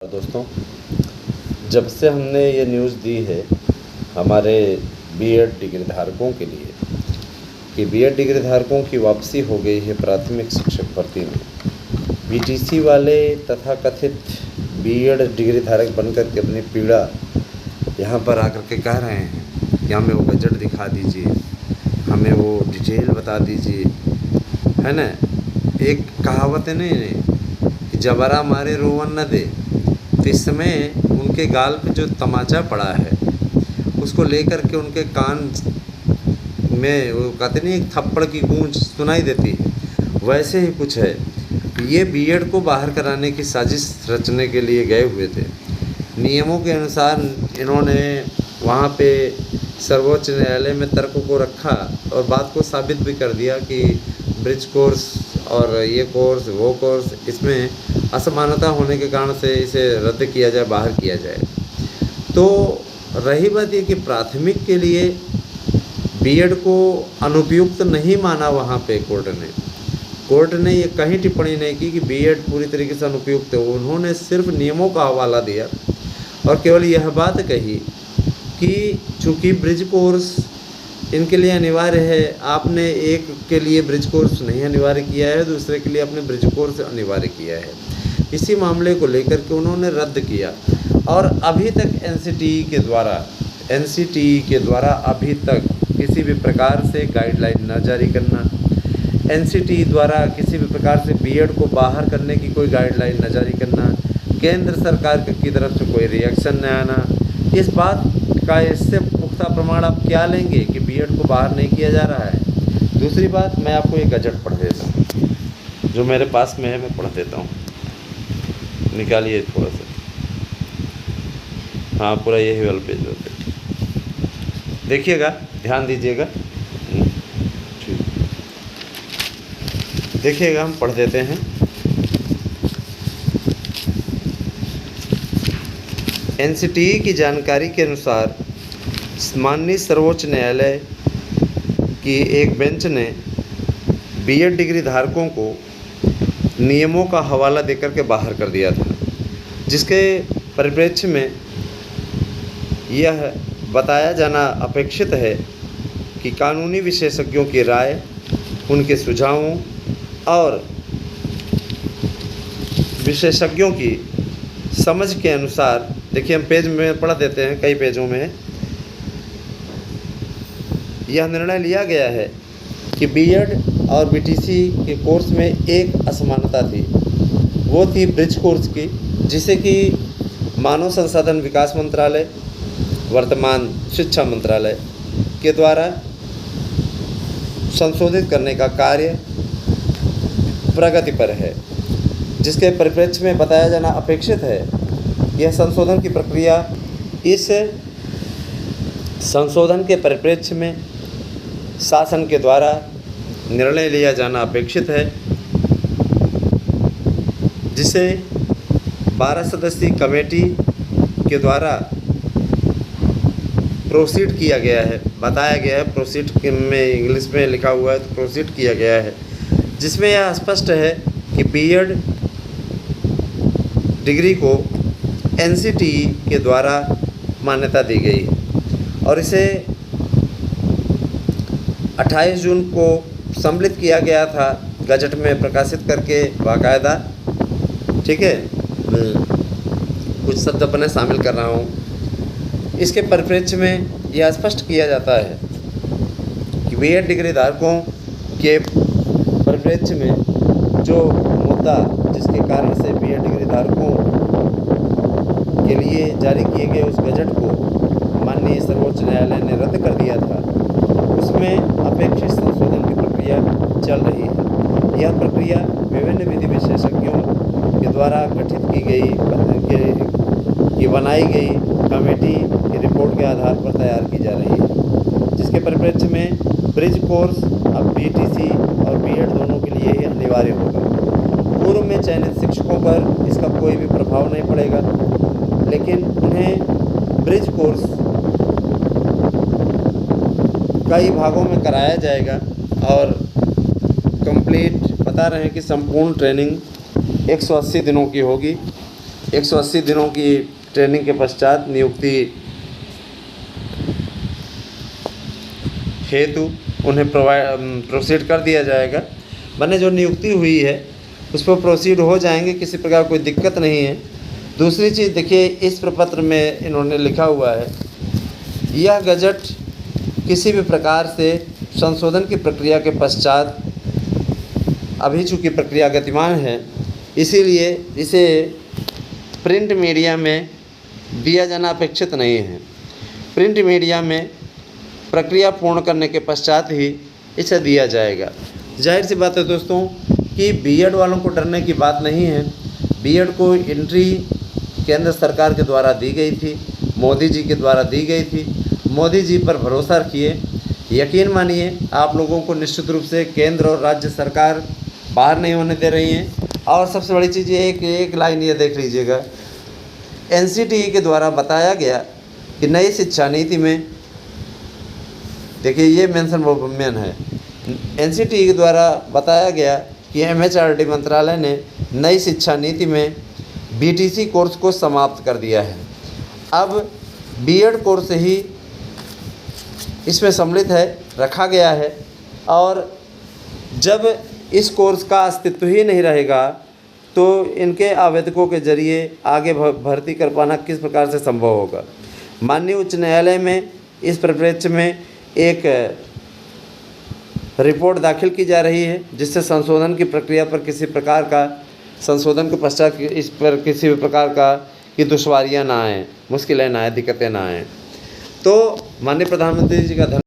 दोस्तों, जब से हमने ये न्यूज़ दी है हमारे बीएड डिग्री धारकों के लिए कि बीएड डिग्री धारकों की वापसी हो गई है प्राथमिक शिक्षक भर्ती में, बीटीसी वाले तथाकथित बीएड डिग्री धारक बनकर के अपनी पीड़ा यहाँ पर आकर के कह रहे हैं कि हमें वो बजट दिखा दीजिए, हमें वो डिटेल बता दीजिए, है ना। एक कहावत है नहीं कि जबरा मारे रोवन न दे। तो इस समय उनके गाल पे जो तमाचा पड़ा है उसको लेकर के उनके कान में वो कहते नहीं एक थप्पड़ की गूंज सुनाई देती है, वैसे ही कुछ है। ये बीएड को बाहर कराने की साजिश रचने के लिए गए हुए थे। नियमों के अनुसार इन्होंने वहाँ पे सर्वोच्च न्यायालय में तर्क को रखा और बात को साबित भी कर दिया कि ब्रिज कोर्स और ये कोर्स वो कोर्स इसमें असमानता होने के कारण से इसे रद्द किया जाए, बाहर किया जाए। तो रही बात ये कि प्राथमिक के लिए बीएड को अनुपयुक्त नहीं माना वहाँ पे कोर्ट ने ये कहीं टिप्पणी नहीं की कि बीएड पूरी तरीके से अनुपयुक्त है। उन्होंने सिर्फ नियमों का हवाला दिया और केवल यह बात कही कि चूँकि ब्रिज कोर्स इनके लिए अनिवार्य है, आपने एक के लिए ब्रिज कोर्स नहीं अनिवार्य किया है, दूसरे के लिए आपने ब्रिज कोर्स अनिवार्य किया है। इसी मामले को लेकर के उन्होंने रद्द किया और अभी तक एनसीटीई के द्वारा अभी तक किसी भी प्रकार से गाइडलाइन न जारी करना, एनसीटीई द्वारा किसी भी प्रकार से बीएड को बाहर करने की कोई गाइडलाइन न जारी करना, केंद्र सरकार की तरफ से कोई रिएक्शन न आना, इस बात का इससे पुख्ता प्रमाण आप क्या लेंगे कि बीएड को बाहर नहीं किया जा रहा है। दूसरी बात, मैं आपको एक गजट पढ़ देता हूँ जो मेरे पास में है, मैं पढ़ देता हूँ, निकालिए थोड़ा सा। हाँ, पूरा यही वाला पेज होता है, देखिएगा, ध्यान दीजिएगा, ठीक देखिएगा, हम पढ़ देते हैं। एनसीटीई की जानकारी के अनुसार माननीय सर्वोच्च न्यायालय की एक बेंच ने बीएड डिग्री धारकों को नियमों का हवाला देकर के बाहर कर दिया था, जिसके परिप्रेक्ष्य में यह बताया जाना अपेक्षित है कि कानूनी विशेषज्ञों की राय, उनके सुझावों और विशेषज्ञों की समझ के अनुसार, देखिए हम पेज में पढ़ देते हैं, कई पेजों में यह निर्णय लिया गया है कि बीएड और बीटीसी के कोर्स में एक असमानता थी, वो थी ब्रिज कोर्स की, जिसे कि मानव संसाधन विकास मंत्रालय, वर्तमान शिक्षा मंत्रालय के द्वारा संशोधित करने का कार्य प्रगति पर है, जिसके परिप्रेक्ष्य में बताया जाना अपेक्षित है। यह संशोधन की प्रक्रिया, इस संशोधन के परिप्रेक्ष्य में शासन के द्वारा निर्णय लिया जाना अपेक्षित है, जिसे 12 सदस्यीय कमेटी के द्वारा प्रोसीड किया गया है, बताया गया है, प्रोसीड में इंग्लिश में लिखा हुआ है तो प्रोसीड किया गया है, जिसमें यह स्पष्ट है कि बीएड डिग्री को एनसीटीई के द्वारा मान्यता दी गई है और इसे 28 जून को सम्मिलित किया गया था गजट में प्रकाशित करके बाकायदा, ठीक है। कुछ शब्द अपने शामिल कर रहा हूँ। इसके परिप्रेक्ष्य में यह स्पष्ट किया जाता है कि बीएड डिग्री धारकों के परिप्रेक्ष्य में जो मुद्दा जिसके कारण से बीएड डिग्री धारकों के लिए जारी किए गए उस गजट को माननीय सर्वोच्च न्यायालय ने रद्द कर दिया था, उसमें अपेक्षित संशोधन की प्रक्रिया चल रही है। यह प्रक्रिया विभिन्न विधि विशेषज्ञों के द्वारा गठित की गई बनाई गई कमेटी की रिपोर्ट के आधार पर तैयार की जा रही है, जिसके परिप्रेक्ष्य में ब्रिज कोर्स अब बीटीसी और बीएड दोनों के लिए ही अनिवार्य होगा। पूर्व में चयनित शिक्षकों पर इसका कोई भी प्रभाव नहीं पड़ेगा, लेकिन उन्हें ब्रिज कोर्स कई भागों में कराया जाएगा और कंप्लीट बता रहे हैं कि संपूर्ण ट्रेनिंग 180 दिनों की होगी 180 दिनों की ट्रेनिंग के पश्चात नियुक्ति हेतु उन्हें प्रोसीड कर दिया जाएगा। मैंने जो नियुक्ति हुई है उस पर प्रोसीड हो जाएंगे, किसी प्रकार कोई दिक्कत नहीं है। दूसरी चीज़ देखिए, इस प्रपत्र में इन्होंने लिखा हुआ है, यह गजट किसी भी प्रकार से संशोधन की प्रक्रिया के पश्चात, अभी चूँकि प्रक्रिया गतिमान है इसीलिए इसे प्रिंट मीडिया में दिया जाना अपेक्षित नहीं है। प्रिंट मीडिया में प्रक्रिया पूर्ण करने के पश्चात ही इसे दिया जाएगा। जाहिर सी बात है दोस्तों कि बीएड वालों को डरने की बात नहीं है। बीएड को एंट्री केंद्र सरकार के द्वारा दी गई थी, मोदी जी के द्वारा दी गई थी। मोदी जी पर भरोसा रखिए, यकीन मानिए आप लोगों को निश्चित रूप से केंद्र और राज्य सरकार बाहर नहीं होने दे रही हैं। और सबसे बड़ी चीज़ ये एक लाइन ये देख लीजिएगा, एनसीटीई के द्वारा बताया गया कि नई शिक्षा नीति में, देखिए ये मेंशन वोमेन है, एनसीटीई के द्वारा बताया गया कि एमएचआरडी मंत्रालय ने नई शिक्षा नीति में बीटीसी कोर्स को समाप्त कर दिया है। अब बीएड कोर्स ही इसमें सम्मिलित है, रखा गया है। और जब इस कोर्स का अस्तित्व ही नहीं रहेगा तो इनके आवेदकों के ज़रिए आगे भर्ती कर पाना किस प्रकार से संभव होगा। माननीय उच्च न्यायालय में इस परिप्रेक्ष्य में एक रिपोर्ट दाखिल की जा रही है, जिससे संशोधन की प्रक्रिया पर किसी प्रकार का, संशोधन के पश्चात इस पर किसी भी प्रकार का की दुश्वारियाँ ना आएँ, मुश्किलें ना आएँ, दिक्कतें ना आएँ। तो माननीय प्रधानमंत्री जी का